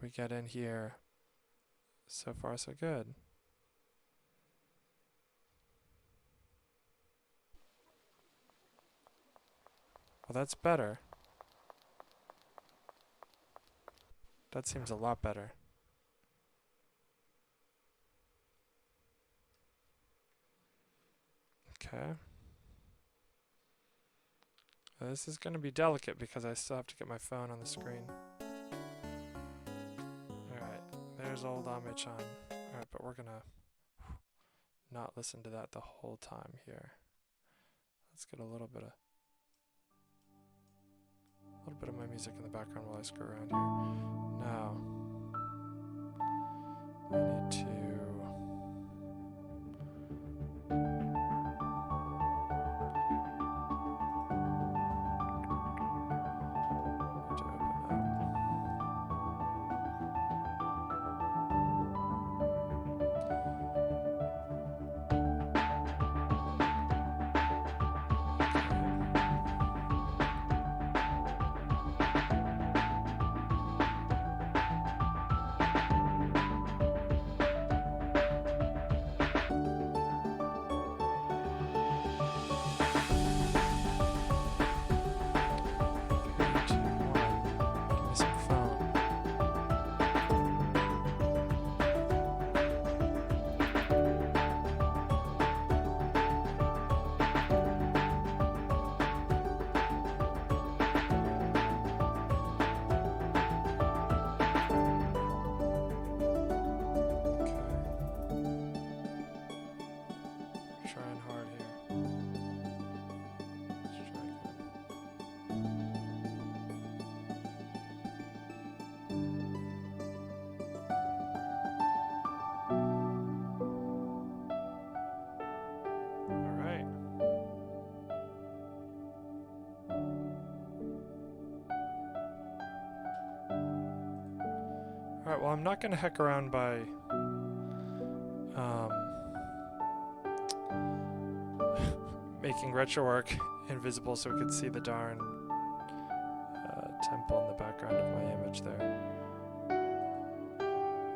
we get in here, so far so good. Well, that's better. That seems a lot better. Okay. This is going to be delicate because I still have to get my phone on the screen. Alright, there's old Amechan. Alright, but we're going to not listen to that the whole time here. Let's get a little bit of my music in the background while I screw around here. Now, I need to... Trying hard here. Let's try again. All right. All right, well, I'm not going to heck around by making Retroarch invisible so we could see the darn temple in the background of my image there.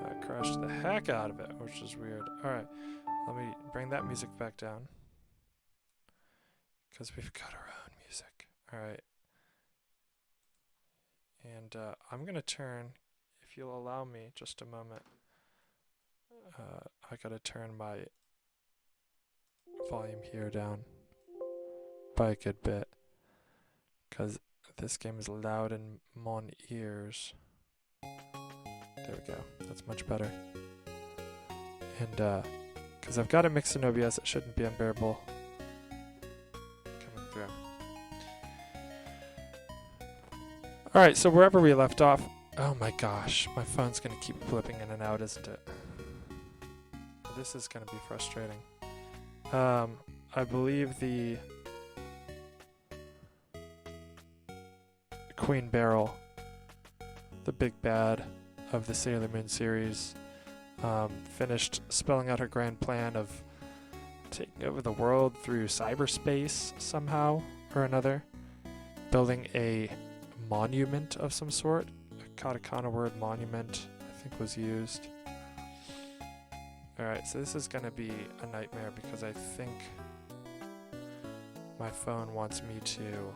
That crashed the heck out of it, which is weird. Alright, let me bring that music back down. Because we've got our own music. Alright. And I'm going to turn, if you'll allow me just a moment, I gotta turn my volume here down by a good bit, because this game is loud in mon ears. There we go, that's much better. And because I've got it mixed in OBS, it shouldn't be unbearable coming through. Alright, so wherever we left off, oh my gosh, my phone's gonna keep flipping in and out, isn't it? This is gonna be frustrating. I believe the Queen Beryl, the big bad of the Sailor Moon series, finished spelling out her grand plan of taking over the world through cyberspace somehow or another, building a monument of some sort. A katakana word monument, I think, was used. Alright, so this is going to be a nightmare because I think my phone wants me to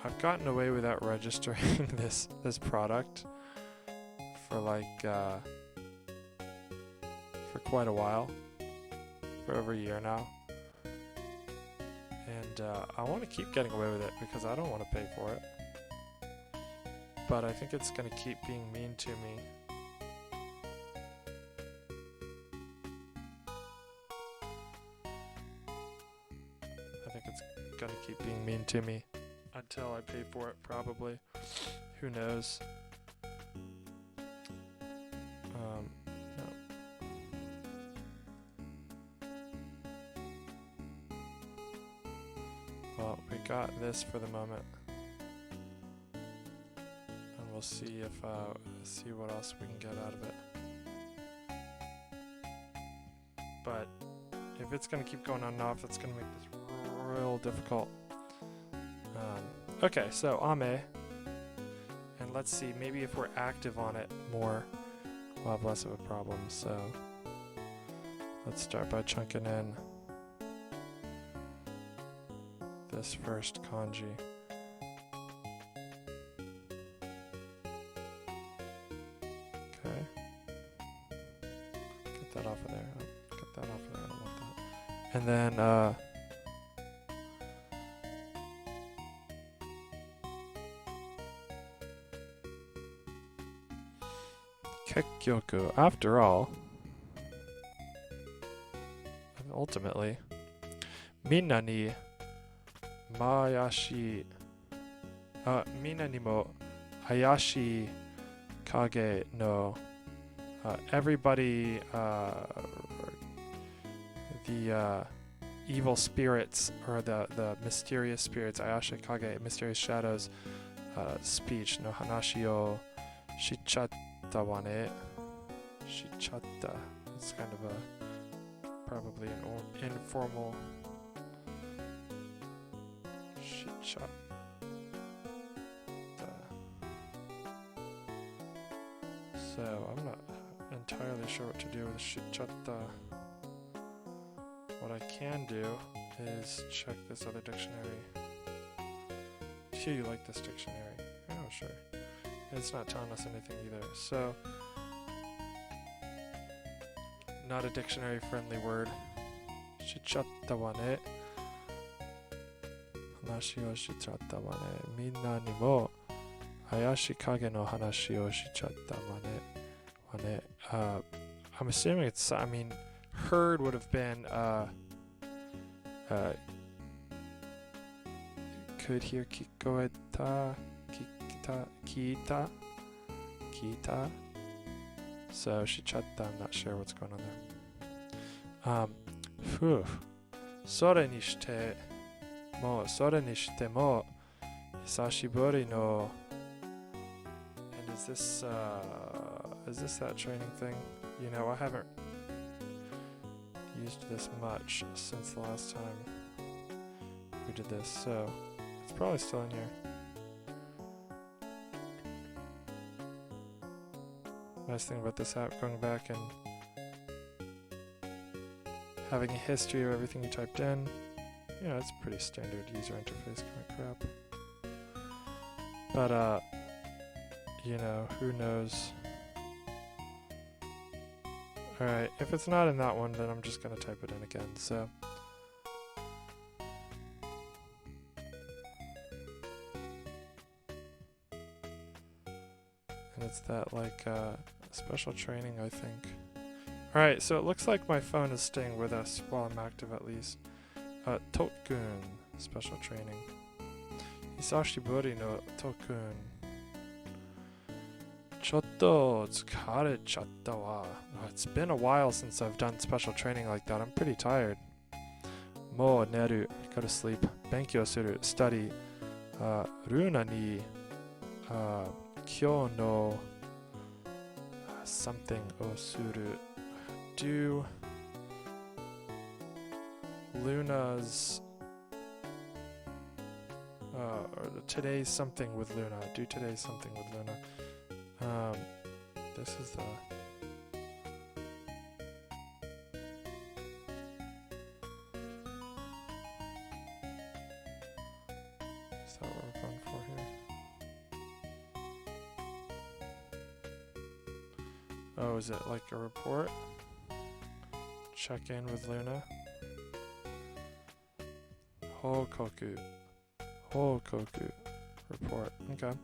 I've gotten away without registering this product for like for quite a while, for over a year now, and I want to keep getting away with it because I don't want to pay for it, but I think it's going to keep being mean to me. I think it's going to keep being mean to me until I pay for it, probably. Who knows? No. Well, we got this for the moment, and we'll see if see what else we can get out of it. But if it's going to keep going on and off, that's going to make this real difficult. Okay, so Ame. And let's see, maybe if we're active on it more, we'll have less of a problem. So let's start by chunking in this first kanji. Okay. Get that off of there. Get that off of there. I don't want that. And then, Kekyoku, after all, and ultimately, minna ni mayashi, minna ni mo ayashi kage no, everybody, the evil spirits, or the mysterious spirits, ayashi kage, mysterious shadows, speech, no hanashi o shichatta wane. Shichatta. It's kind of a probably an informal shichatta. So I'm not entirely sure what to do with shichatta. What I can do is check this other dictionary. Do you like this dictionary? Oh, sure. It's not telling us anything either. So, not a dictionary-friendly word. Shichatta wa ne. Hanashi o shichatta wa ne. Minna ni mo ayashi kage no hanashi o shichatta wa ne. I'm assuming it's, I mean, heard would have been, could hear kikoeta. Kita. So shichatta, I'm not sure what's going on there. Sore ni shite mo hisashiburi no. And is this that training thing? You know, I haven't used this much since the last time we did this, so it's probably still in here. Nice thing about this app, going back and having a history of everything you typed in. Yeah, it's pretty standard user interface kind of crap. But, you know, who knows? Alright, if it's not in that one, then I'm just going to type it in again, so. And it's that, like, special training, I think. Alright, so it looks like my phone is staying with us while I'm active at least. Tokun, special training. Hisashiburi no Tokun. Chotto tsukarechatta wa. It's been a while since I've done special training like that. I'm pretty tired. Mo neru, go to sleep. Benkyou suru, study. Runa ni kyou no something o suru. Do Luna's or today's something with Luna. Do today's something with Luna. This is the is that what we're going for here? Oh, is it like a report? Check in with Luna. Hokoku. Report. Okay.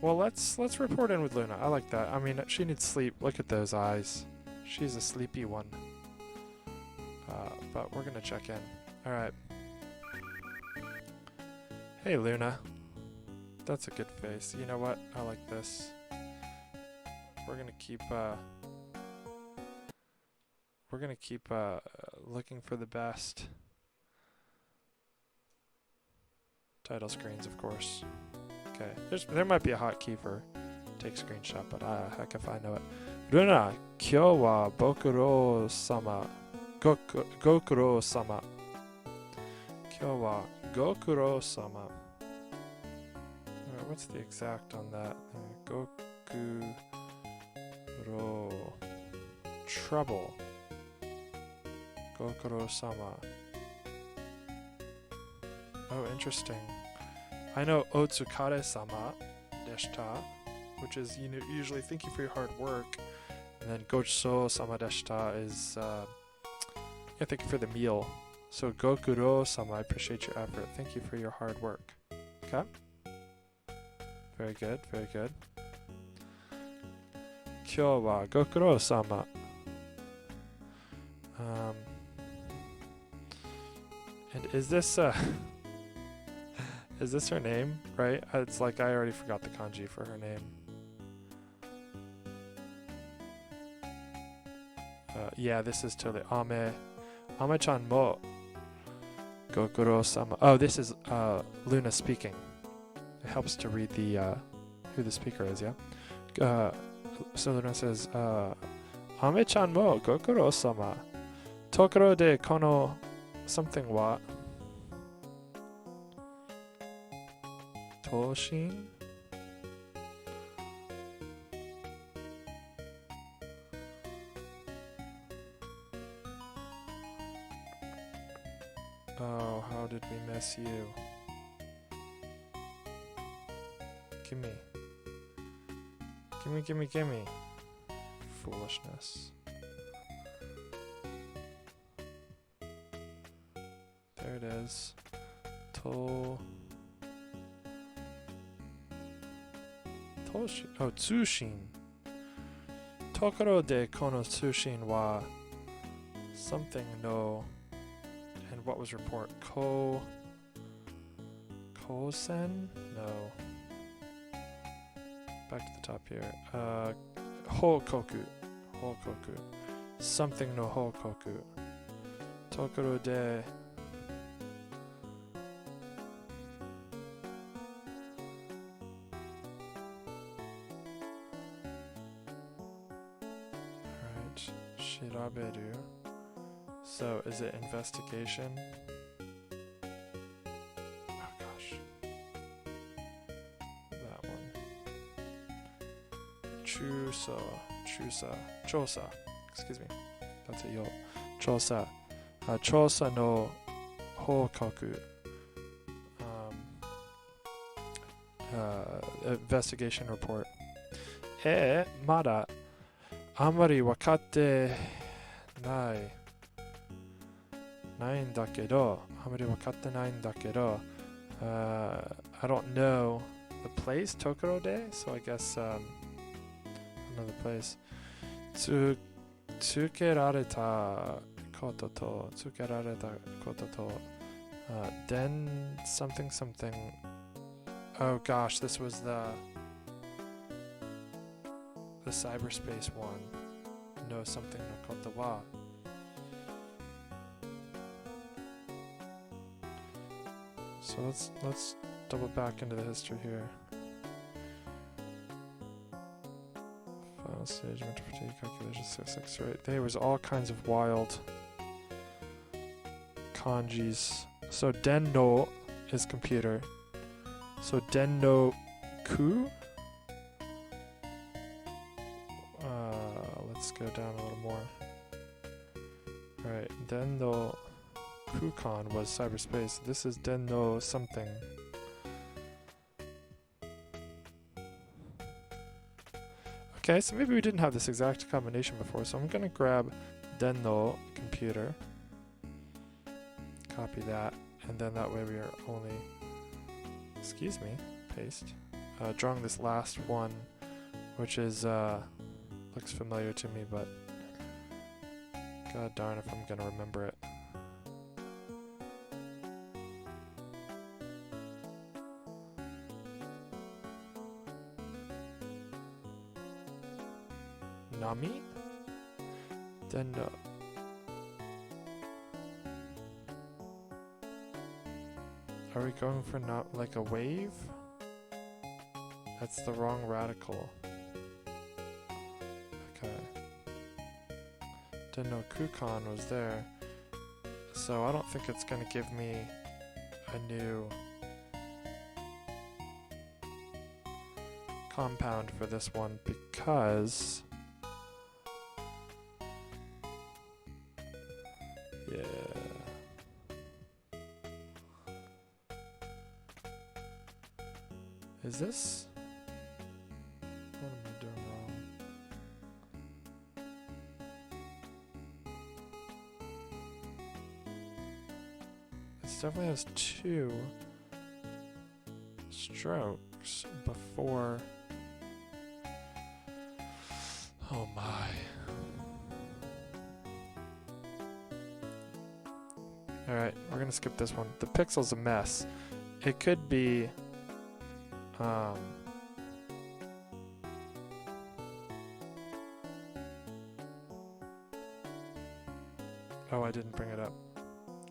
Well, let's report in with Luna. I like that. I mean, she needs sleep. Look at those eyes. She's a sleepy one. But we're gonna check in. All right. Hey, Luna. That's a good face. You know what? I like this. We're gonna keep looking for the best. Title screens, of course. Okay, there might be a hotkey for take screenshot, but heck if I know it. Luna, kyou wa bokuro sama Gokuro-sama. Kyou wa Gokuro-sama. Alright, what's the exact on that? Gokuro. Trouble. Gokuro-sama. Oh, interesting. I know Otsukare-sama deshita, which is usually thank you for your hard work. And then Gochiso-sama deshita is yeah, thank you for the meal. So Gokuro-sama, I appreciate your effort. Thank you for your hard work. Okay? Very good, very good. Kyou wa Gokuro-sama. And is this is this her name, right? It's like I already forgot the kanji for her name. Yeah, this is totally Ame-chan mo Gokuro-sama. Oh, this is Luna speaking. It helps to read the who the speaker is, yeah? So Luna says, Ame-chan mo Gokuro-sama. Tokoro de kono something wa Toshin? Oh, how did we miss you? Gimme. Gimme, gimme, gimme. Foolishness. There it is. Toshin. Oh, Tsushin. Tokoro de kono Tsushin wa something no. And what was report? Kosen? No. Back to the top here. Hokoku. Hokoku. Something no Hokoku. Tokoro de. Alright. Shiraberu. So, is it investigation? Oh gosh. That one. Chosa. Excuse me. That's a yo. Chosa. Chosa no hokaku. Investigation report. Mada. Amari wakatte nai. ないんだけど、あまり分かってないんだけど、I don't know the place, Tokoro de, so I guess another place. つけられたことと、then something something. Oh gosh, this was the cyberspace one. No something no koto wa. So let's double back into the history here. Final stage of interpretation calculation 6 right. There was all kinds of wild kanjis. So den no is computer. So den no ku. Let's go down a little more. All right, den no Kukan was cyberspace. This is den no something. Okay, so maybe we didn't have this exact combination before, so I'm gonna grab den no computer, copy that, and then that way we are only, excuse me, paste, drawing this last one, which is, looks familiar to me, but god darn if I'm gonna remember it. Nami? Then are we going for not like a wave? That's the wrong radical. Okay. Didn't know Kukan was there. So I don't think it's going to give me a new compound for this one because yeah. Is this? What am I doing wrong? This definitely has 2 strokes before. Oh my. Alright, we're gonna skip this one. The pixel's a mess. It could be oh, I didn't bring it up.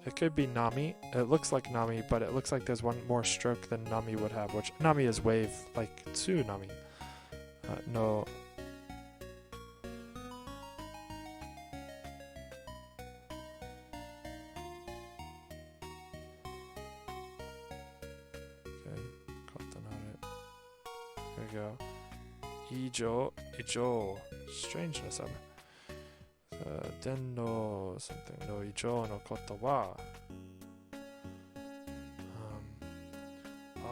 It could be Nami. It looks like Nami, but it looks like there's one more stroke than Nami would have, which Nami is wave, like Tsunami. No. Okay, got the note. There we go. Ijo. Strangeness of it. 電の something の以上のことは、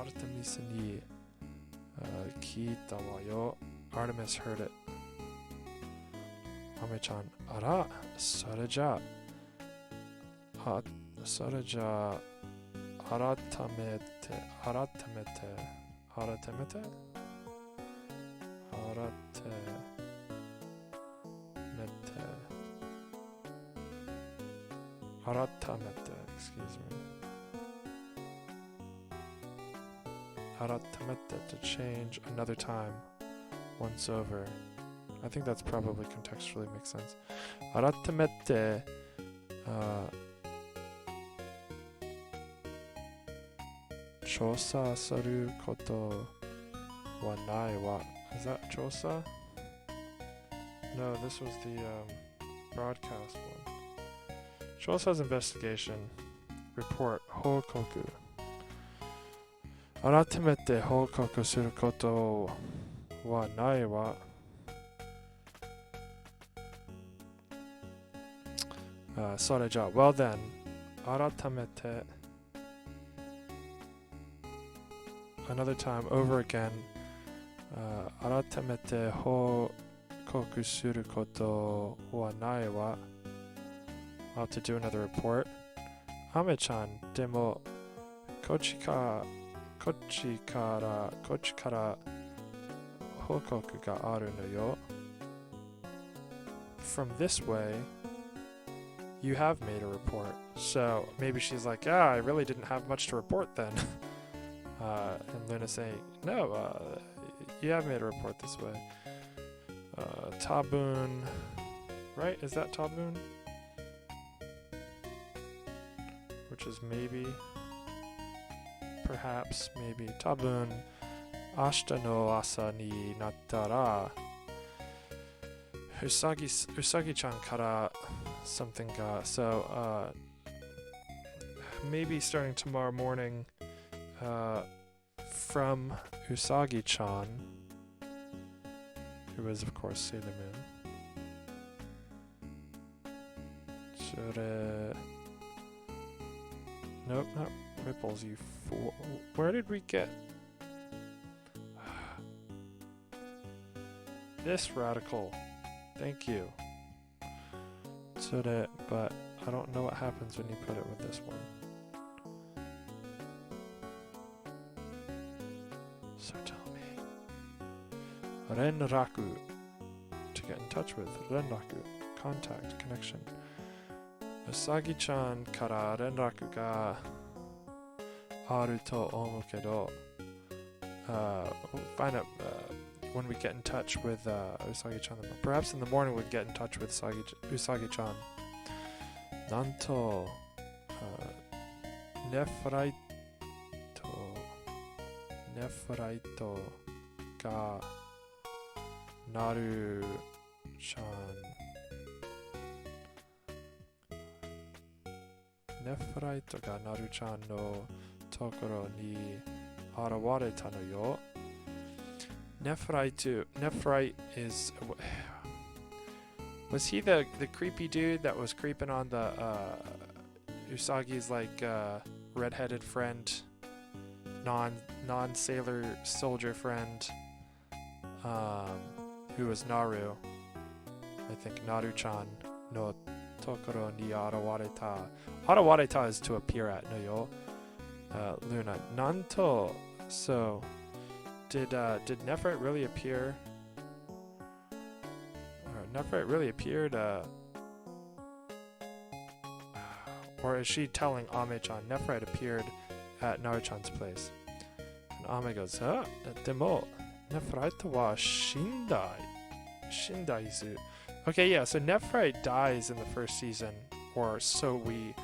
アルテミスに、聞いたわよ。Artemis heard it. アメちゃん、あら、それじゃあ、改めて excuse me. 改めて to change another time, once over. I think that's probably contextually makes sense. 改めて、調査することはないわ。Is that 調査? No, this was the broadcast one. Chosa's investigation report 報告。改めて報告することはないわ。それじゃあ、well then, 改めて another time over again. 改めて報告することはないわ。I'll have to do another report. Ame-chan, でもこっちから報告があるのよ。From this way, you have made a report. So maybe she's like, yeah, I really didn't have much to report then. And Luna's saying, no, you have made a report this way. Tabun, right? Is that Tabun? Which is maybe, perhaps, maybe. Tabun, ashita no asa ni nattara, Usagi-chan kara something ga. So, maybe starting tomorrow morning, from Usagi-chan, who is, of course, Sailor Moon. Nope, not ripples, you fool. Where did we get this radical? Thank you. But I don't know what happens when you put it with this one. So tell me. Renraku. To get in touch with. Renraku. Contact. Connection. Usagi-chan kara renraku ga aru to omu kedo. We'll find out when we get in touch with Usagi-chan. Perhaps in the morning we'll get in touch with Usagi-chan. Nanto Nephrite ga Naru-chan Nephrite ga Naru-chan no tokoro ni arawareta no yo. Nephrite is... Was he the creepy dude that was creeping on the Usagi's like redheaded friend, non-sailor soldier friend, who was Naru? I think Naru-chan no tokoro ni arawareta. Arawareta is to appear at no yo. Luna nanto. So did Nephrite really appear? Nephrite really appeared, or is she telling Ame-chan Nephrite appeared at Naru-chan's place? And Ame goes, demo, Nephrite wa shindaizu. Okay, yeah, so Nephrite dies in the first season, or so we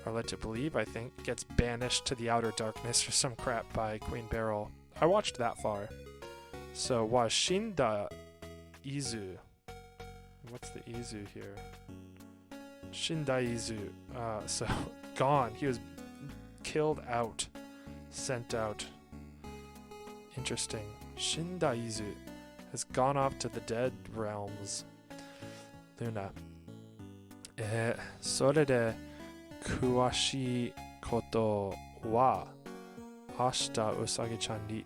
are led to believe, I think. Gets banished to the outer darkness or some crap by Queen Beryl. I watched that far. So, wa shinda Izu. What's the Izu here? Shindaizu. So, gone. He was killed out. Sent out. Interesting. Shindaizu has gone off to the dead realms. Luna. それで詳しいことは明日うさぎちゃんに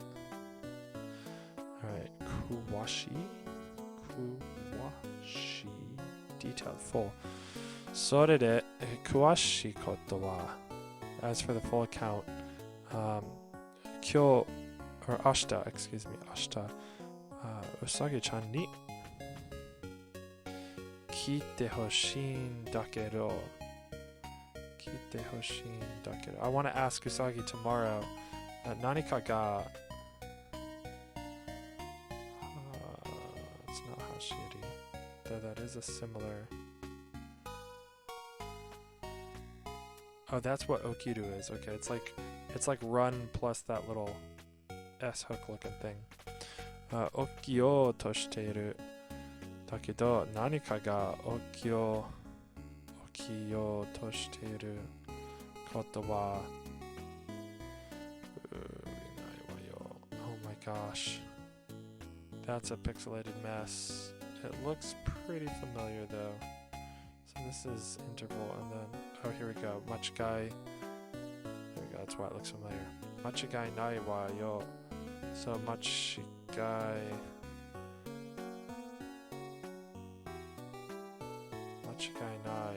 Alright, Kuwashi? Detailed full. それで詳しいことは As for the full account, 今日 or 明日 excuse me, 明日うさぎちゃんに聞いてほしいんだけど I want to ask Usagi tomorrow 何かが it's not Hashiri, though that is a similar. Oh, that's what Okiru is. Okay, it's like run plus that little S hook looking thing. Okio to shiteiru. Dakedo nanika ga okio to shiteiru koto wa inai wa yo. Oh my gosh. That's a pixelated mess. It looks pretty familiar though. So this is interval and then, oh here we go, Machigai. There we go, that's why it looks familiar. Machigai nai wa yo. So Machigai nai.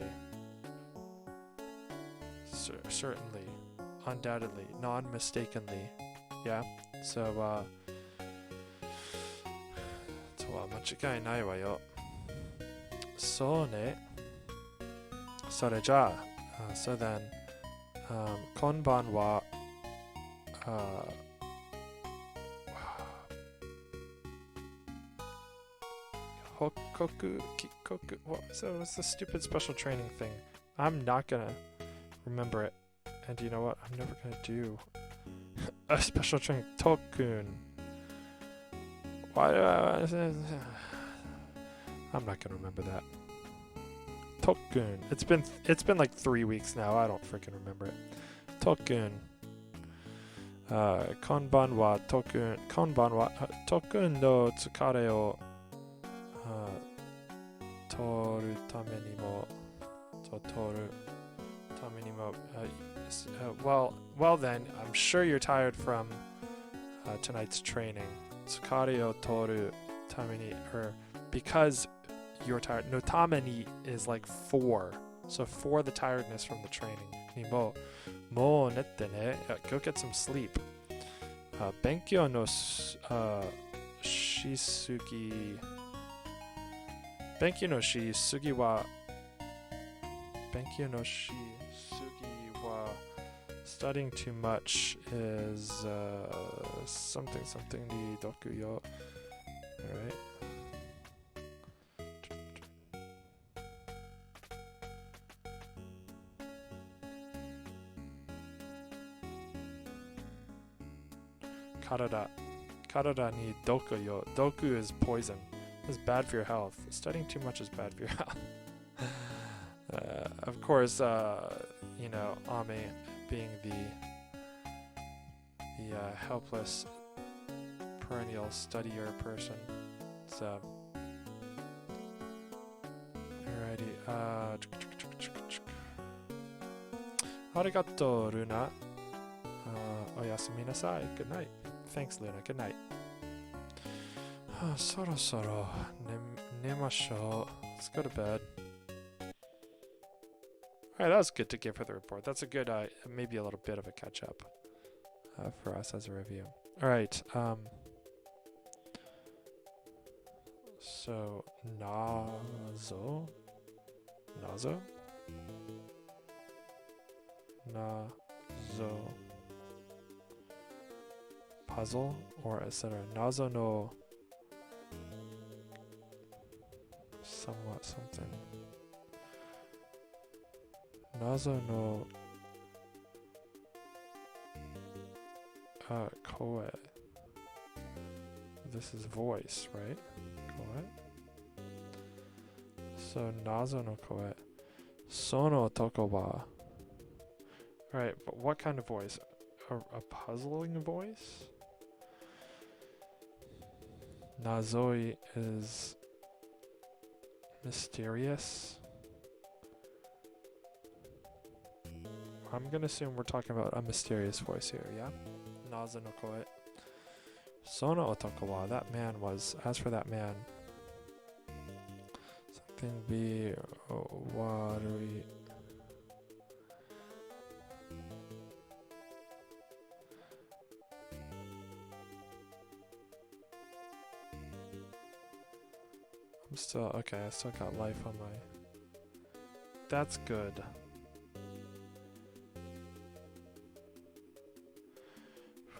Certainly, undoubtedly, non-mistakenly. Yeah, so, 間違いないわよ。そうね。それじゃあ、so then, こんばんは。Hokkoku, what's the stupid special training thing? I'm not gonna remember it. And you know what? I'm never gonna do a special training. Tokun. Why? I'm not gonna remember that. Tokun. It's been like 3 weeks now. I don't freaking remember it. Tokun. Konban wa Tokun. Konban wa Tokun no tsukare o toru tame ni mo. Toru tame ni mo. Well then, I'm sure you're tired from tonight's training. Tsukare o toru tame ni, or because you're tired. No tame ni is like for. So for the tiredness from the training. Ni mo nette ne. Go get some sleep. Benkyo no shisugi. Benkyo no shisugi wa. Benkyo no shisugi wa. Studying too much is something ni doku yo. Alright. Karada ni doku yo. Doku is poison. It's bad for your health. Studying too much is bad for your health. of course, you know, Ame being the helpless perennial studier person. So, alrighty. Arigato, Luna. Oyasumi nasai. Good night. Thanks, Luna. Good night. Soro soro nemashou. Let's go to bed. Alright, that was good to give her the report. That's a good, maybe a little bit of a catch up for us as a review. Alright, so Nazo? Puzzle, or etc. Nazo no somewhat something. Nazo no koe. This is voice, right? Koe. So Nazo no koe. Sono toko wa. Alright, but what kind of voice? A puzzling voice? Nazoi is mysterious. I'm gonna assume we're talking about a mysterious voice here, yeah? Nazo no koe. Sono otoko wa. That man was, as for that man, something be warui. I'm still, okay, I still got life on my... That's good.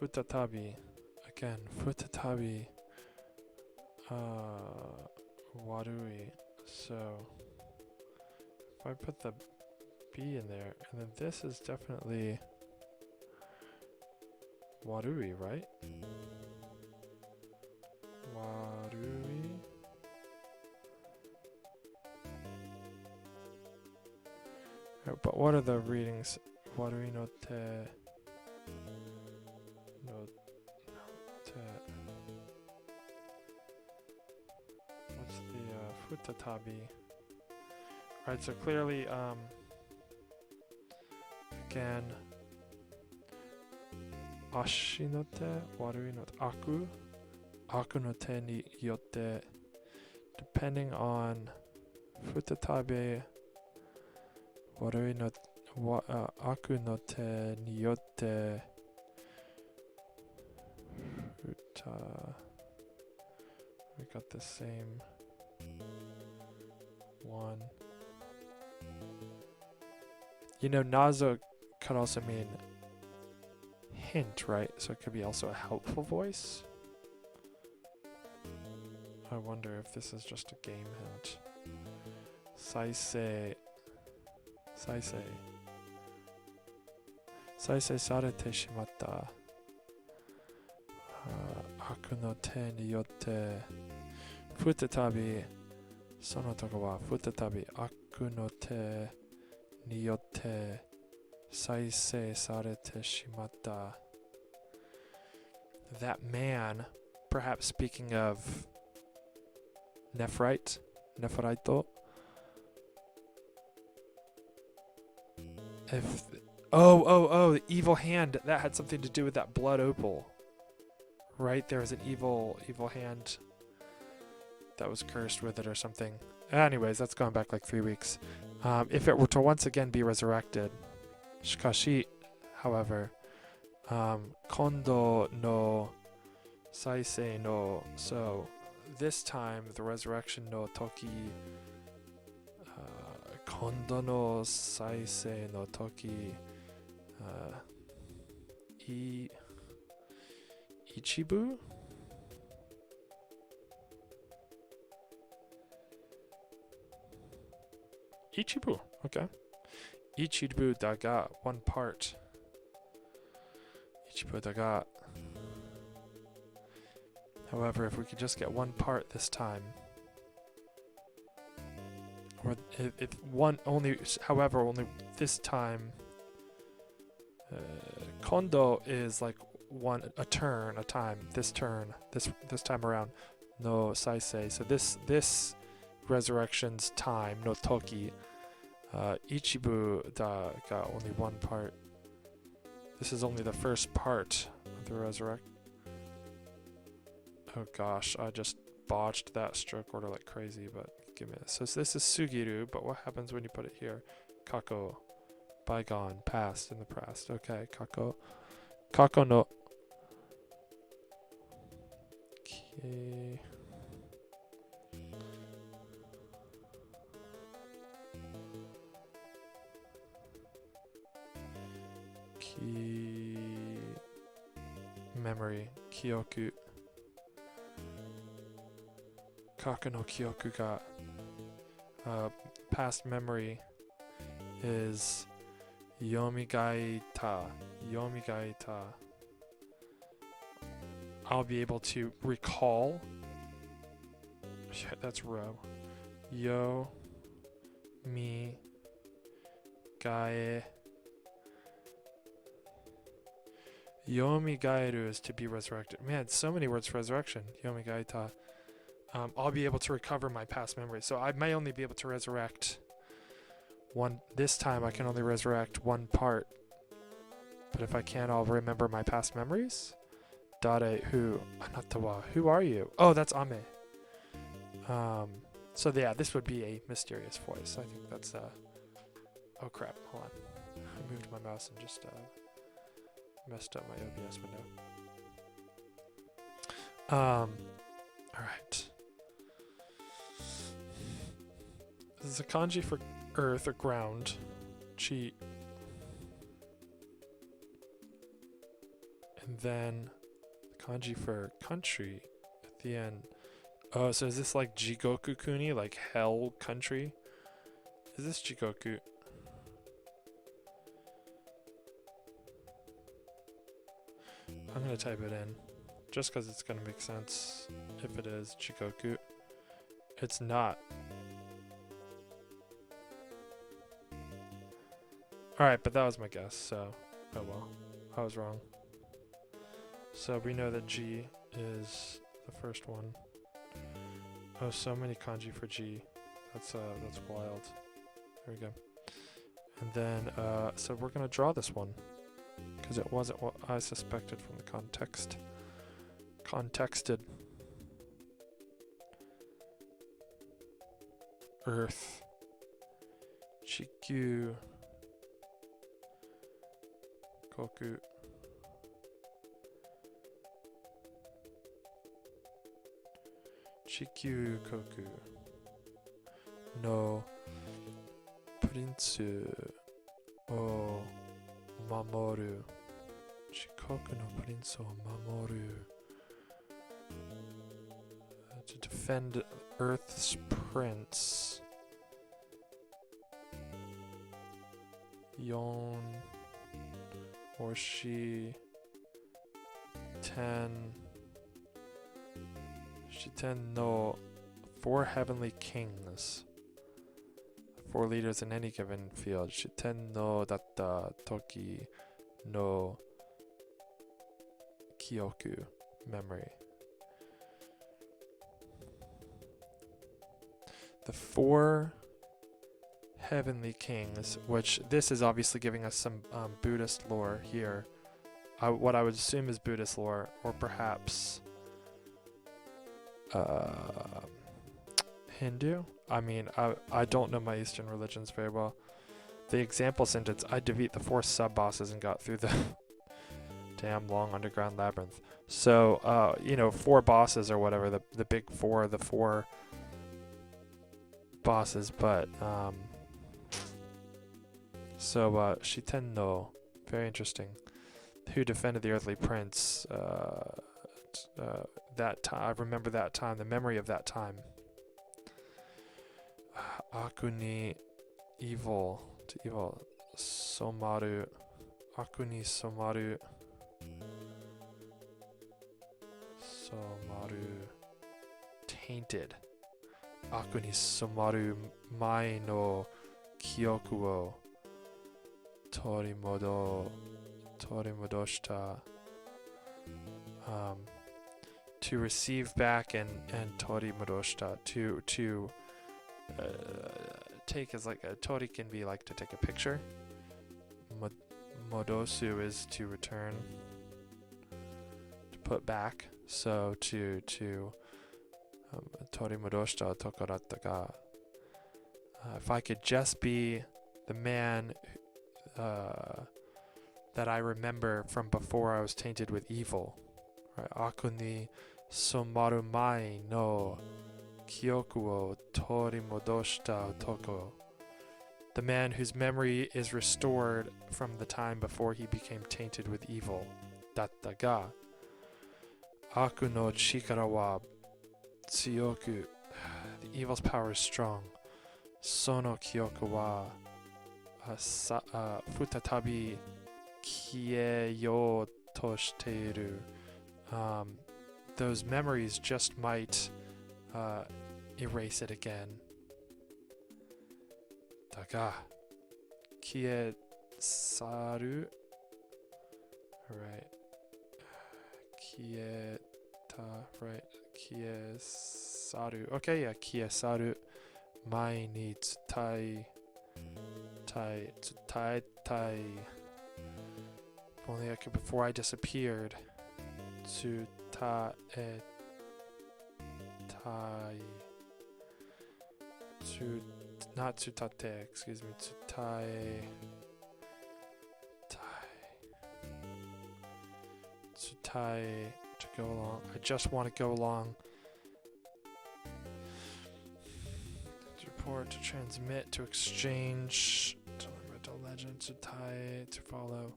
Futatabi. Again, futatabi. Warui. So, if I put the B in there, and then this is definitely warui, right? Warui. But what are the readings? Warui no te... No te... What's the futatabi? Right, so clearly, again, ashi no te, warui no te, aku no te ni yotte, depending on futatabi, warui no, aku no te ni yotte, we got the same one. You know, nazo could also mean hint, right? So it could be also a helpful voice. I wonder if this is just a game hint. Saisei. Saisei. Saisei sarete shimatta. Aku no te ni yotte. Futatabi. Sono toko wa futatabi. Aku no te ni yotte. Saisei sarete shimatta. That man, perhaps speaking of Nephrite, Nephrite. If the evil hand, that had something to do with that blood opal, right? There was an evil hand that was cursed with it or something. Anyways, that's gone back like 3 weeks. If it were to once again be resurrected, shikashi, however, kondo no saisei no, so this time the resurrection no toki, kondo no saisei no toki, ichibu? Ichibu, okay. Ichibu daga, one part. Ichibu daga. However, if we could just get one part this time. or if one only, however, only this time. Kondo is like a turn, a time. This turn, this time around. No saisei. So this resurrection's time, no toki. Ichibu da got only one part. This is only the first part of the resurrect. Oh gosh, I just botched that stroke order like crazy, but give me this. So this is Sugiru, but what happens when you put it here? Kako. Bygone. Past. In the past. Okay, Kako. Kako no. Okay. Memory. Kyoku. Kako no kyoku ga. Past memory is yomigaita. Yomigaita. I'll be able to recall. Shit, that's ro. Yo. Mi. Gae. Yomigaeru is to be resurrected. Man, so many words for resurrection. Yomigaita. I'll be able to recover my past memories. So I may only be able to resurrect one. This time I can only resurrect one part. But if I can, I'll remember my past memories. Dare, who? Anatawa, who are you? Oh, that's Ame. So yeah, this would be a mysterious voice. I think that's, oh crap, hold on. I moved my mouse and just, messed up my OBS window. Alright. This is a kanji for earth or ground. Chi. And then kanji for country at the end. Oh, so is this like Jigoku Kuni, like hell country? Is this Jigoku? I'm gonna type it in, just because it's gonna make sense if it is Jigoku. It's not. Alright, but that was my guess, so oh well. I was wrong. So we know that G is the first one. Oh, so many kanji for G. That's wild. There we go. And then so we're gonna draw this one, because it wasn't what I suspected from the context. Contexted. Earth. Chikyu. Koku. Chikyu Koku. No Prince o Mamoru. Chikoku no Prince o Mamoru. To defend Earth's prince. Yon or she 10 Shiten no 4 heavenly kings. 4 leaders in any given field. Shiten no datta toki no kyoku. Memory. The 4 heavenly kings, which this is obviously giving us some Buddhist lore here. What I would assume is Buddhist lore, or perhaps Hindu? I mean, I don't know my Eastern religions very well. The example sentence, I defeat the 4 sub-bosses and got through the damn long underground labyrinth. So, you know, 4 bosses or whatever, the big 4, the 4 bosses, but, so, Shiten no, very interesting, who defended the earthly prince, that time, I remember that time, the memory of that time. Akuni, evil, to evil, Somaru, Akuni Somaru, Somaru, tainted, 悪に染まる前の記憶を取り戻した。To receive back and 取り戻した to take is like a tori can be like to take a picture. Modosu is to return, to put back. So to tori modoshita tokoratta ga. If I could just be the man that I remember from before I was tainted with evil. Right? Aku ni somaru mai no kyoku wo tori modoshita otoko. The man whose memory is restored from the time before he became tainted with evil. Datta ga. Aku no chikara wa tsuyoku. The evil's power is strong. Sono kyoku wa futatabi kieyo to shiteiru. Those memories just might erase it again. Daga kie saru. Right. Kieta. Right. Kie saru. Okay, yeah. Kie saru. Mai ni tsutai. Tai. If only I could, before I disappeared. Tsutai. Not tsutate, excuse me. Tsutai, to go along. I just want to go along. To report, to transmit, to exchange, to remember the legend, tsutai, to follow.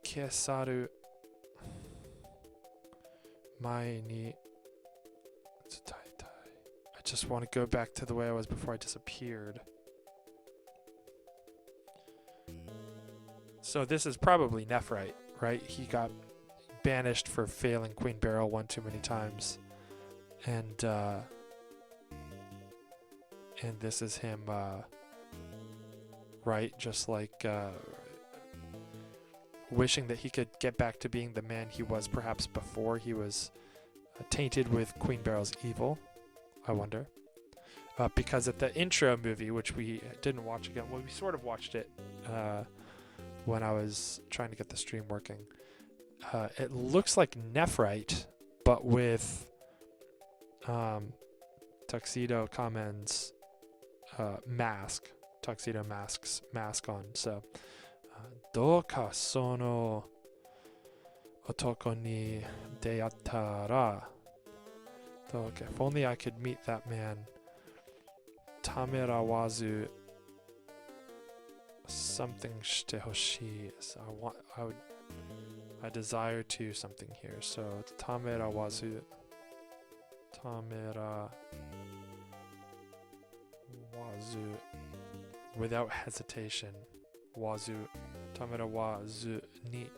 Kiesaru mai ni tsutai. I just want to go back to the way I was before I disappeared. So this is probably Nephrite, right? He got banished for failing Queen Beryl one too many times. And this is him, right? Just like wishing that he could get back to being the man he was perhaps before he was tainted with Queen Beryl's evil. I wonder. Because at the intro movie, which we didn't watch again, well, we sort of watched it when I was trying to get the stream working. It looks like Nephrite, but with Tuxedo Kamen's mask. Tuxedo Mask's mask on. So, Doka sono otoko ni deattara. Okay, if only I could meet that man. Tamerawazu something shite hoshi. So I desire to something here. So it's Tamerawazu. Tamerawazu. Without hesitation. Wazu. Tamerawazu ni.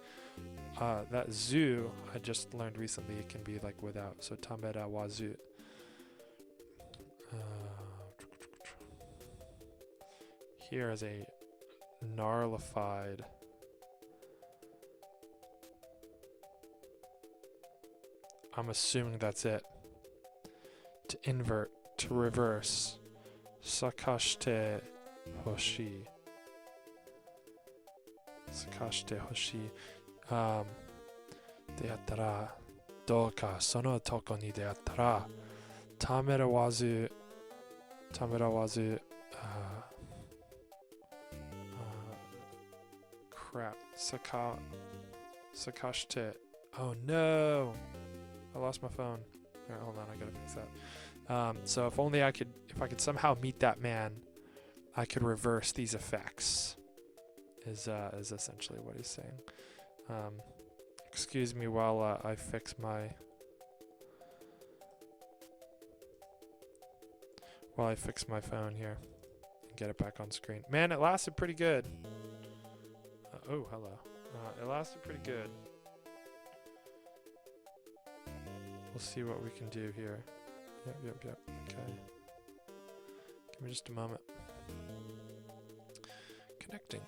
That zu, I just learned recently, it can be like without. So tamera wazu. Here is a gnarlified. I'm assuming that's it. To invert, to reverse. Sakashite hoshi. Sakashite hoshi. 出会ったらどうかその男に出会ったらためらわずcrap 咲かして oh no I lost my phone. Alright, hold on, I gotta fix that. So if I could somehow meet that man, I could reverse these effects is essentially what he's saying. Excuse me while I fix my phone here and get it back on screen. Man, it lasted pretty good. Oh, hello. It lasted pretty good. we'll see what we can do here. Yep. Okay. Give me just a moment. Connecting.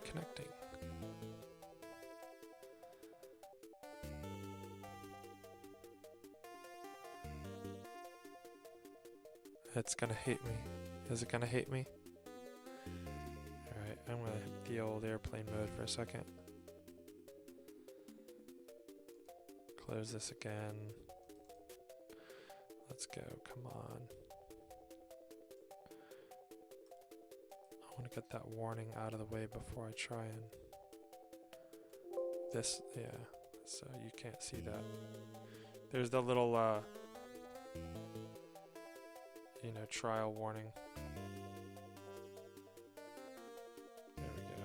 It's gonna hate me. Is it gonna hate me? Alright, I'm gonna hit the old airplane mode for a second. Close this again. Let's go, come on. I want to get that warning out of the way before I try and... This, yeah, so you can't see that. There's the little, you know, trial warning. There we go.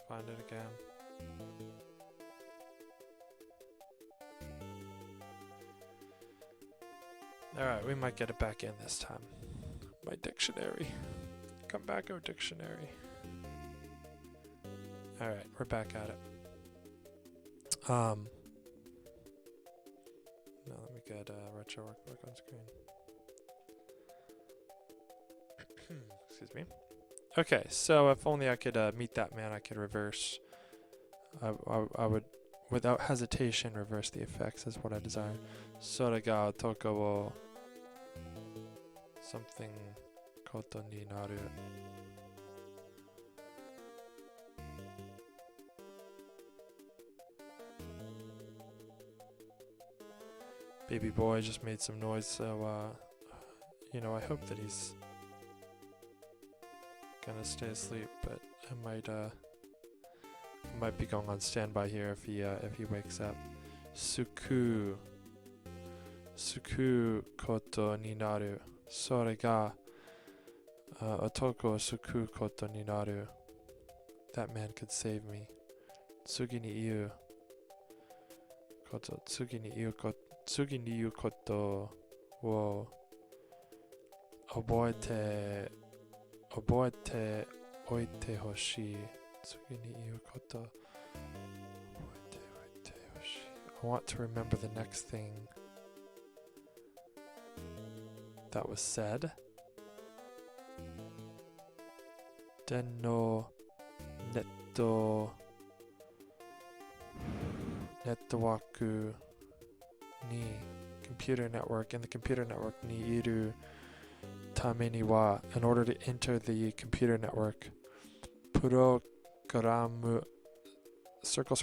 Find it again. Alright, we might get it back in this time. My dictionary. Come back, oh dictionary. Alright, we're back at it. Now let me get Retroarch back on screen. Excuse me. Okay, so if only I could meet that man, I could reverse. I would, without hesitation, reverse the effects is what I desire. Sore ga otoko wo something koto ni naru. Baby boy just made some noise, so you know, I hope that he's gonna stay asleep, but I might be going on standby here if he wakes up. Suku koto ni naru. Sore ga otoko suku koto ni naru. That man could save me. Tsugi ni iu koto wo oboete oite hoshii. Tsugi ni iu koto oite hoshii. I want to remember the next thing that was said. Den no netwaku ni computer network. In the computer network ni iru tame ni wa, in order to enter the computer network, programu circle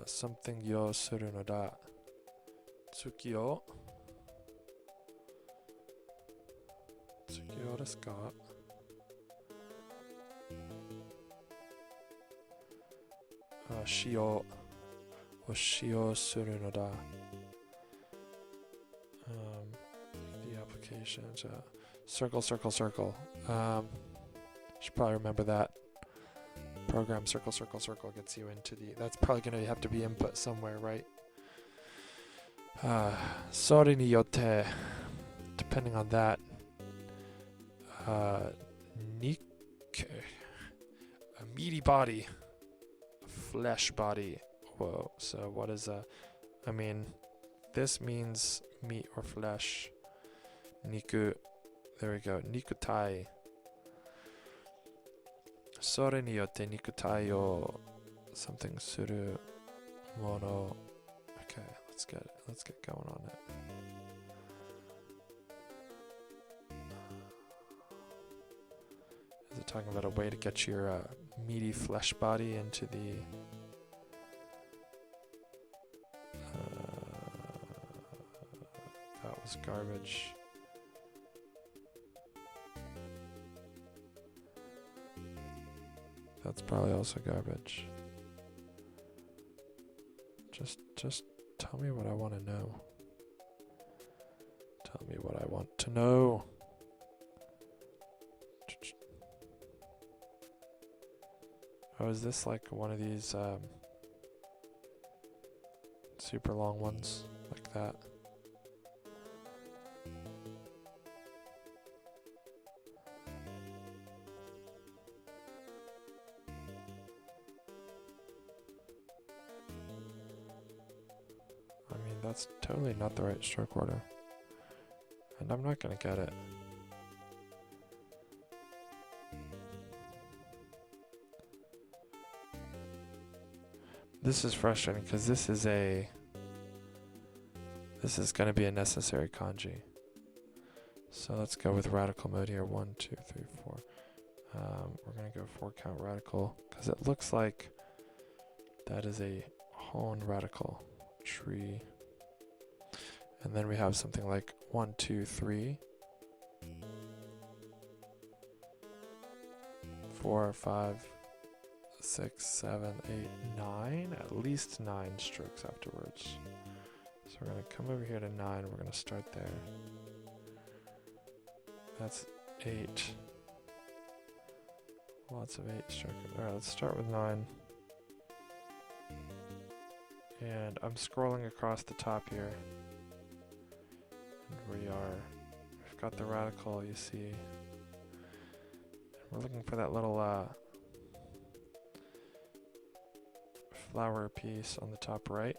something yo suru no da. Tsuki yo desu ka? Shio suru no da. The application, circle. Should probably remember that. Program circle gets you into the... That's probably going to have to be input somewhere, right? Sori ni yotte. Depending on that. Nikke. A meaty body. A flesh body. Whoa. So what is a... I mean, this means meat or flesh. Niku. There we go. Nikutai. Sore ni yotte nikutai o something suru mono. Okay, let's get going on it. Is it talking about a way to get your meaty flesh body into the that was garbage. That's probably also garbage. Just tell me what I want to know. Tell me what I want to know. Oh, is this like one of these super long ones like that? that's totally not the right stroke order. And I'm not going to get it. This is frustrating because this is going to be a necessary kanji. So let's go with radical mode here. 1, 2, 3, 4. We're going to go 4 count radical because it looks like that is a Hone radical tree. And then we have something like 1, 2, 3, 4, 5, 6, 7, 8, 9. At least 9 strokes afterwards. So we're going to come over here to 9. We're going to start there. That's 8. Lots of 8 strokes. Alright, let's start with 9. And I'm scrolling across the top here. And we've got the radical, you see. And we're looking for that little flower piece on the top right.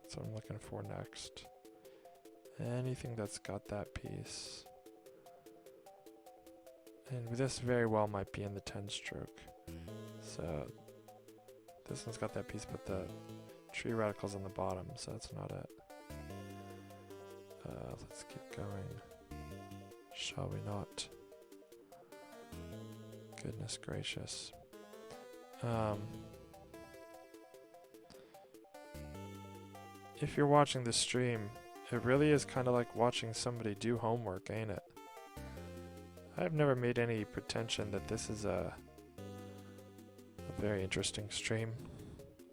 That's what I'm looking for next. Anything that's got that piece. And this very well might be in the 10 stroke. So this one's got that piece, but the tree radical's on the bottom, so that's not it. Let's keep going. Shall we not? Goodness gracious. If you're watching this stream, it really is kind of like watching somebody do homework, ain't it? I've never made any pretension that this is a very interesting stream.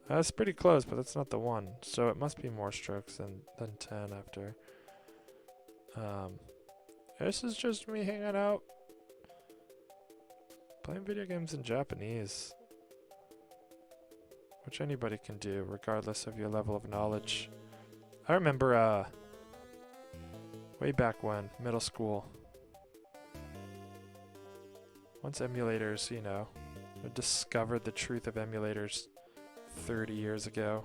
That's pretty close, but that's not the one. So it must be more strokes than 10 after. This is just me hanging out. Playing video games in Japanese. Which anybody can do, regardless of your level of knowledge. I remember, way back when, middle school. Once emulators, you know, discovered the truth of emulators 30 years ago.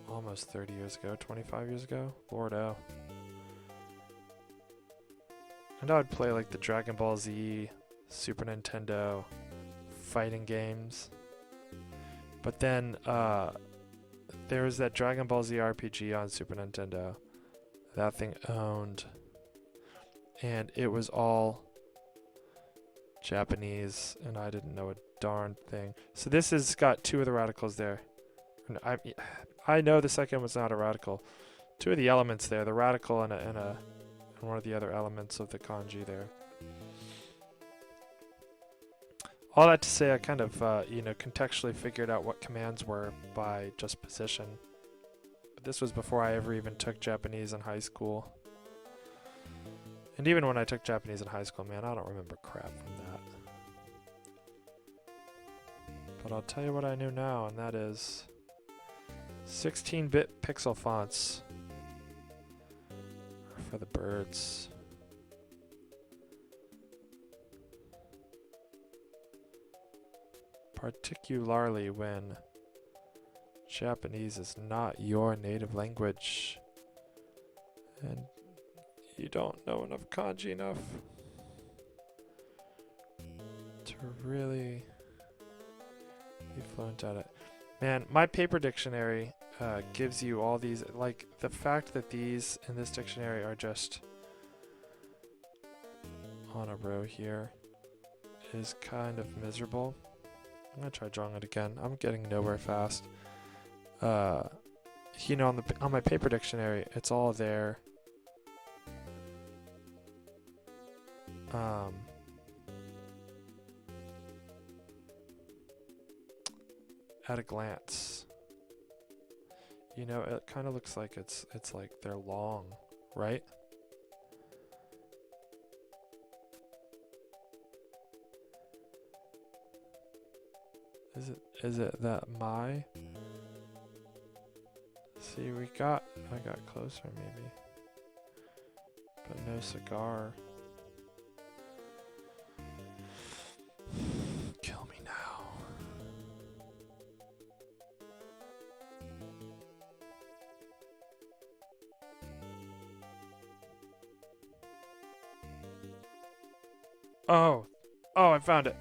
Almost 30 years ago, 25 years ago? Lord-o. And I would play like the Dragon Ball Z, Super Nintendo, fighting games. But then, there was that Dragon Ball Z RPG on Super Nintendo. That thing owned. And it was all Japanese, and I didn't know a darn thing. So this has got 2 of the radicals there. And I know the second was not a radical. 2 of the elements there, the radical and one of the other elements of the kanji there. All that to say, I kind of, contextually figured out what commands were by just position. But this was before I ever even took Japanese in high school. And even when I took Japanese in high school, man, I don't remember crap from that. But I'll tell you what I knew now, and that is 16-bit pixel fonts are for the birds. Particularly when Japanese is not your native language and you don't know enough kanji enough to really be fluent at it. Man, my paper dictionary gives you all these, like the fact that these in this dictionary are just on a row here is kind of miserable. I'm gonna try drawing it again. I'm getting nowhere fast. On my paper dictionary, it's all there. At a glance, it kind of looks like it's like they're long, right? Is it that my? See, I got closer maybe, but no cigar. Kill me now. Oh! Oh, I found it!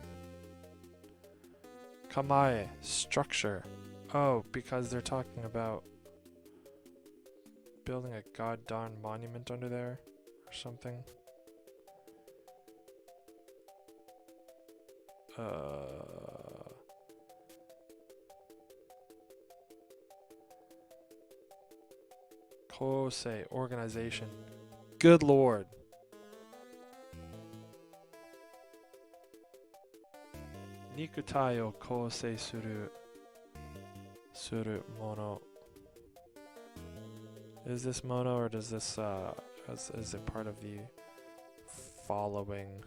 Kamae. Structure. Oh, because they're talking about building a god-darn monument under there or something. Kosei. Organization. Good lord. Nikutai o kosei suru mono. Is this mono or does this is it part of the following?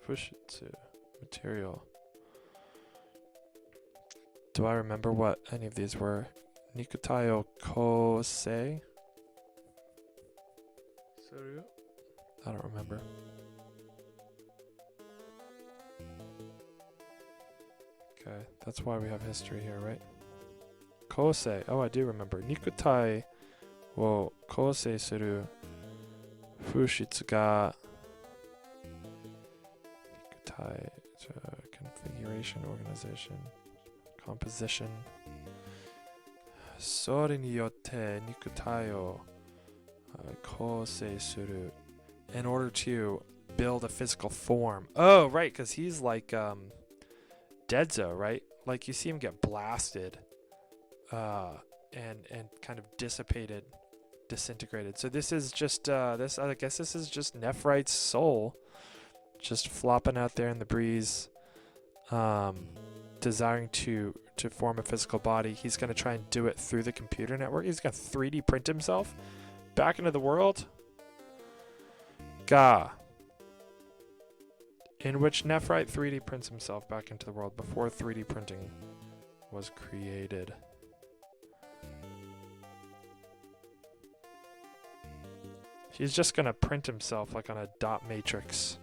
Fushitsu material. Do I remember what any of these were? Nikutai o kosei? Suru? I don't remember. Okay, that's why we have history here, right? Kosei. Oh, I do remember. Nikutai wo kosei suru fushitsu ga Nikutai configuration, organization, composition. Sori ni yotte nikutai o kosei suru. In order to build a physical form. Oh, right, because he's like Dedzo, right? Like you see him get blasted and kind of disintegrated. So this is just this. I guess this is just Nephrite's soul, just flopping out there in the breeze, desiring to form a physical body. He's gonna try and do it through the computer network. He's gonna 3D print himself back into the world. Ga. In which Nephrite 3D prints himself back into the world before 3D printing was created. He's just gonna print himself like on a dot matrix.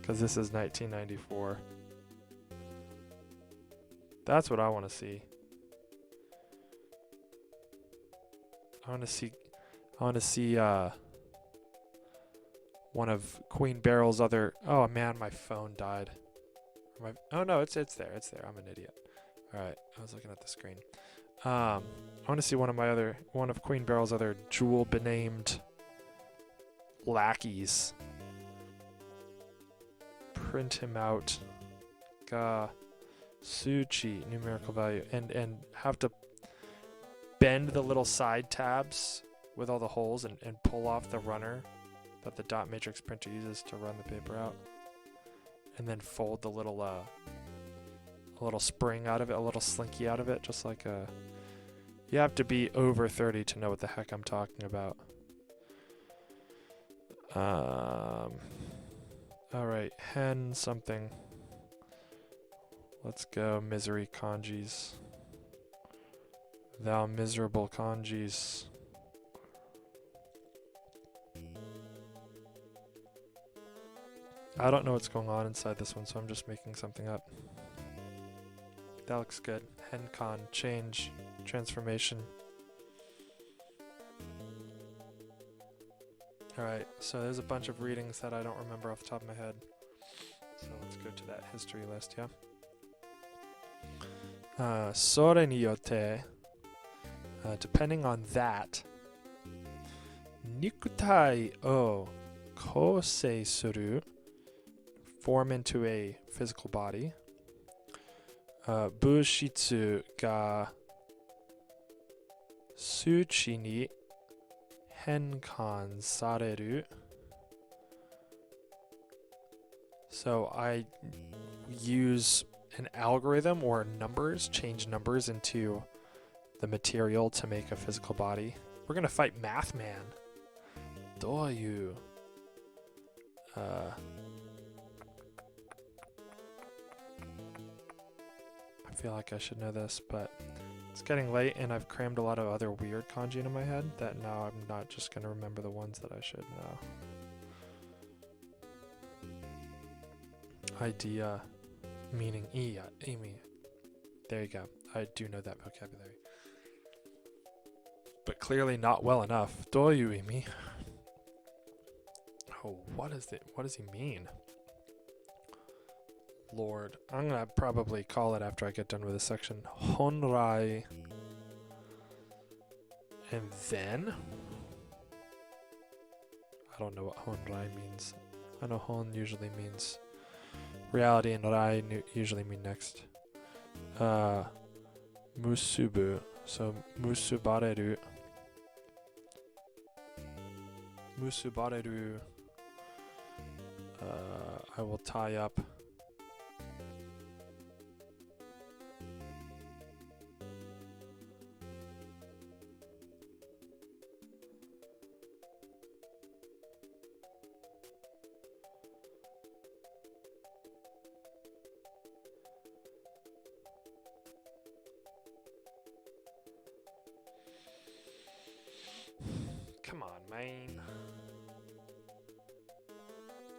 Because this is 1994. That's what I want to see. I want to see one of Queen Beryl's other. Oh man, my phone died. Oh no, it's there. It's there. I'm an idiot. All right, I was looking at the screen. I want to see one of Queen Beryl's other jewel benamed lackeys. Print him out. Ga Suchi numerical value and have to bend the little side tabs with all the holes and pull off the runner that the dot matrix printer uses to run the paper out, and then fold the little a little spring out of it, a little slinky out of it, just like a. You have to be over 30 to know what the heck I'm talking about. All right, hen something. Let's go, misery kanjis. Thou miserable kanjis. I don't know what's going on inside this one, so I'm just making something up. That looks good. Henkan, change, transformation. Alright, so there's a bunch of readings that I don't remember off the top of my head. So let's go to that history list, yeah? Sore ni yotte, depending on that, nikutai o kosei suru, form into a physical body. Bushitsu ga suchi ni henkan sareru. So I use an algorithm or numbers, change numbers into the material to make a physical body. We're gonna fight Math Man. Doyu. I feel like I should know this, but It's getting late and I've crammed a lot of other weird kanji into my head that now I'm not just going to remember the ones that I should know. Idea, meaning iya, imi. There you go. I do know that vocabulary. But clearly not well enough. Doyu imi. Oh, what is it? What does he mean? Lord. I'm gonna probably call it after I get done with this section. Honrai. And then? I don't know what honrai means. I know hon usually means reality and rai usually mean next. Musubu. So musubareru. Musubareru. I will tie up. Come on, man.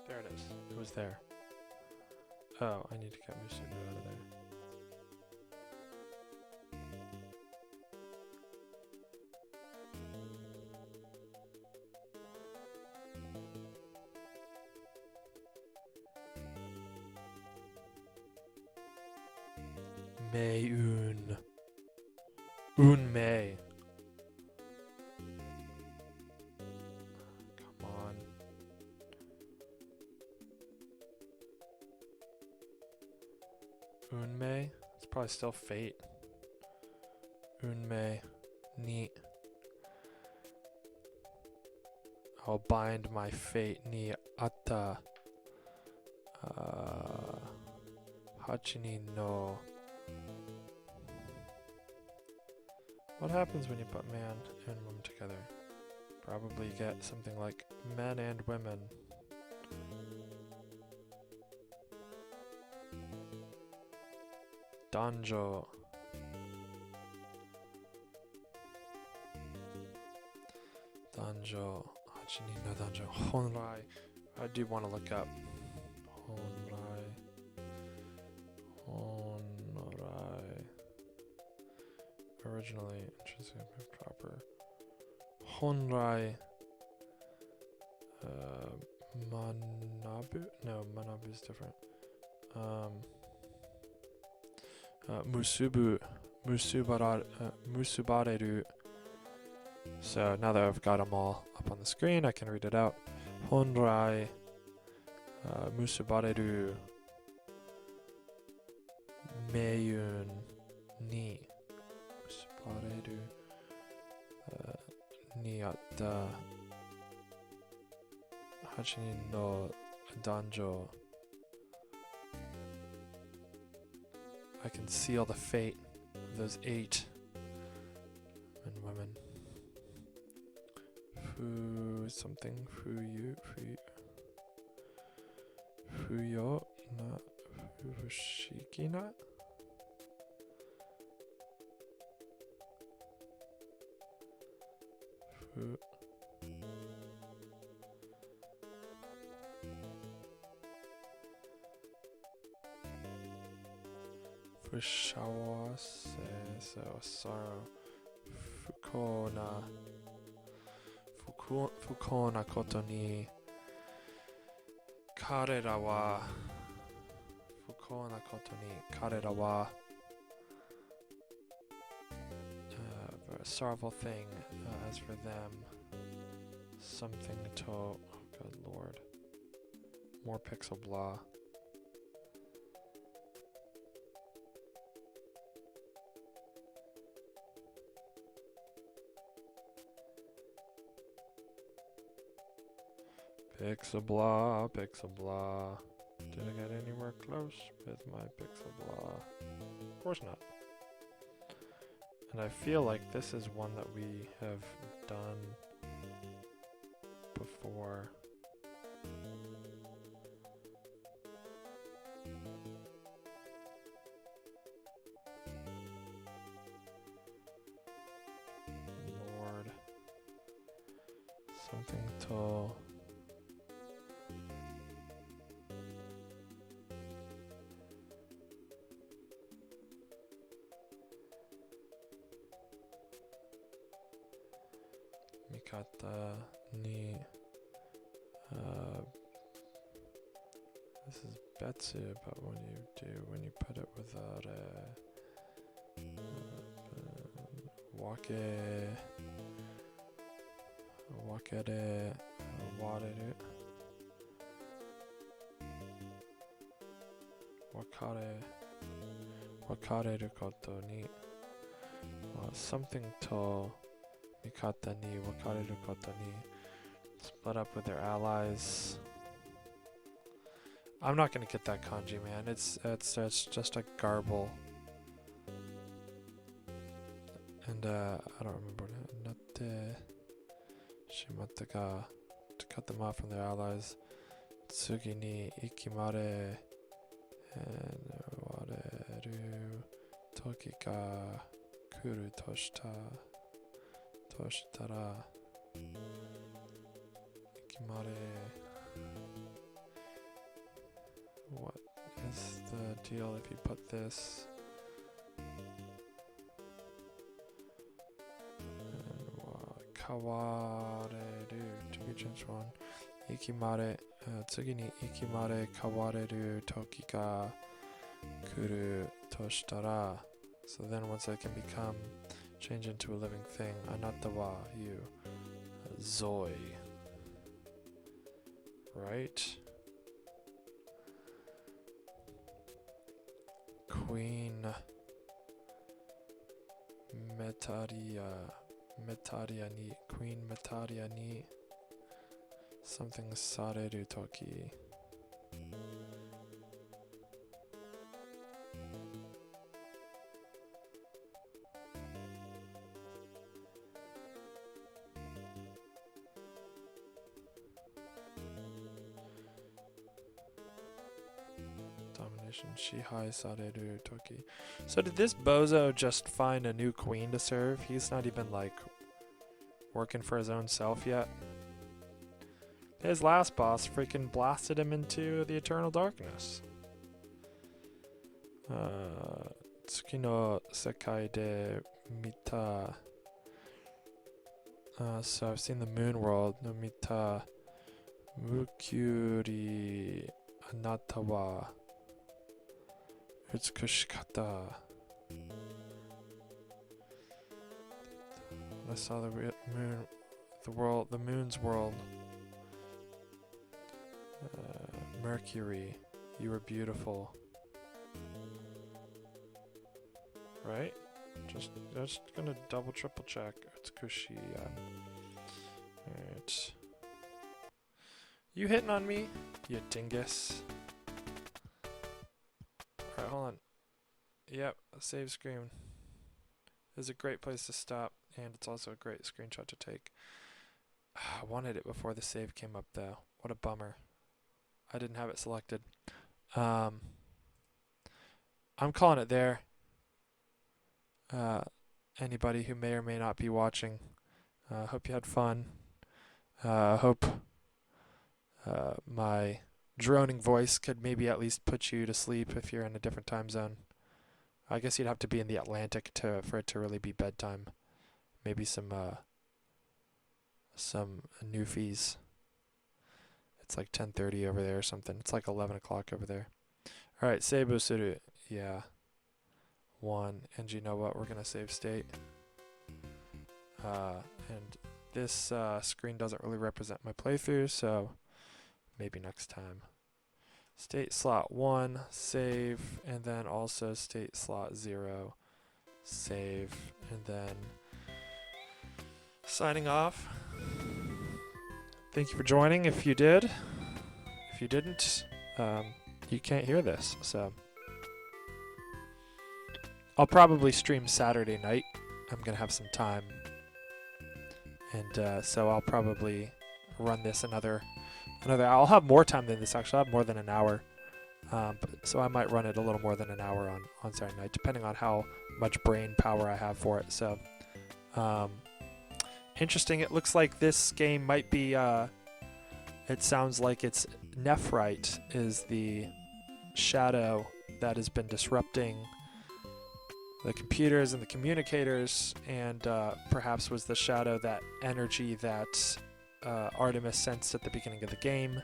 There it is. It was there. Oh, I need to get Musubu out of there. Mei-un. Un-mei. Come on. Un-mei? It's probably still fate. Un-mei. Ni. I'll bind my fate ni atta. Hachini no. What happens when you put man and woman together? Probably get something like men and women. Danjo. Danjo. Hachini no danjo. Honrai. I do want to look up. Honrai. Honrai. Originally, interesting, proper. Honrai. Manabu? No, Manabu is different. Musubu. Musubareru. So now that I've got them all up on the screen, I can read it out. Honrai. Musubareru. Mei-un. Ni. Musubareru. Ni atta. Hachini no danjo. I can seal the fate of those 8 men and women. Fu something. Fuyo na. Fushiki na. Fu. Fushawase, so sorrow. Fukona koto ni karera wa. Fukona koto ni karera wa. A sorrowful thing as for them. Something to. Oh, good lord. More pixel blah. Pixel blah, pixel blah. Did I get anywhere close with my pixel blah? Of course not. And I feel like this is one that we have done before. something to Mikata ni this is betsu, but when you put it without wakere wareru wakareru koto ni something to mikata ni wakareru koto ni split up with their allies. I'm not gonna get that kanji, man. It's just a garble. And I don't remember Natte Shimata ga to cut them off from their allies. Tsugi ni ikimare and wareru toki ga kuru toshitara ikimare. What is the deal if you put this? Kawareru to be transformed. Ikimare, tsugi ni ikimare kawareru toki ga kuru toshitara. So then once I can change into a living thing, anata wa you, zoi. Right? Queen Metalia ni Queen Metalia ni something sareru toki. Domination Shihai Sareru Toki. So did this bozo just find a new queen to serve? He's not even like working for his own self yet. His last boss freaking blasted him into the eternal darkness. Tsuki no sekai de mita. So I've seen the moon world. No mita Mukyuri anata wa utsukushikata. I saw the moon, the moon's world. Mercury, you were beautiful. Right? Just gonna double triple check. Utsukushi. Alright. You hitting on me, you dingus? Alright, hold on. Yep, save screen is a great place to stop, and it's also a great screenshot to take. I wanted it before the save came up though. What a bummer. I didn't have it selected. I'm calling it there. Anybody who may or may not be watching, hope you had fun. Hope my droning voice could maybe at least put you to sleep if you're in a different time zone. I guess you'd have to be in the Atlantic for it to really be bedtime. Maybe some newfies. It's like 10:30 over there or something. It's like 11 o'clock over there. All right, seibu suru. Yeah. 1. And you know what? We're going to save state. And this screen doesn't really represent my playthrough, so maybe next time. State slot 1, save, and then also state slot 0, save, and then signing off. Thank you for joining if you did. If you didn't, you can't hear this, so I'll probably stream Saturday night. I'm going to have some time. And so I'll probably run this another. I'll have more time than this, actually. I'll have more than an hour. So I might run it a little more than an hour on Saturday night, depending on how much brain power I have for it. So interesting. It looks like this game might be, it sounds like it's Nephrite is the shadow that has been disrupting the computers and the communicators, and perhaps was the shadow, that energy that Artemis sensed at the beginning of the game,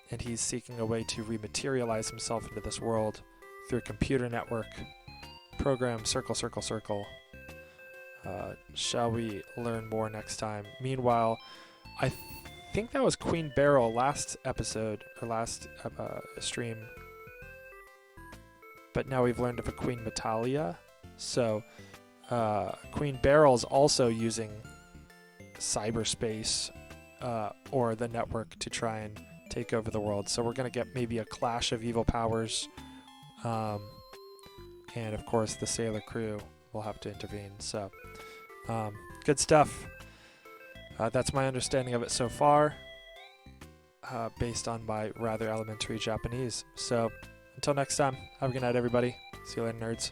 and he's seeking a way to rematerialize himself into this world through a computer network. Program circle, circle, circle. Shall we learn more next time? Meanwhile, I think that was Queen Beryl last episode, or last stream. But now we've learned of a Queen Metalia. So Queen Beryl's also using cyberspace or the network to try and take over the world. So we're going to get maybe a clash of evil powers. And of course the sailor crew will have to intervene. So good stuff. That's my understanding of it so far, based on my rather elementary Japanese. So until next time, have a good night, everybody. See you later, nerds.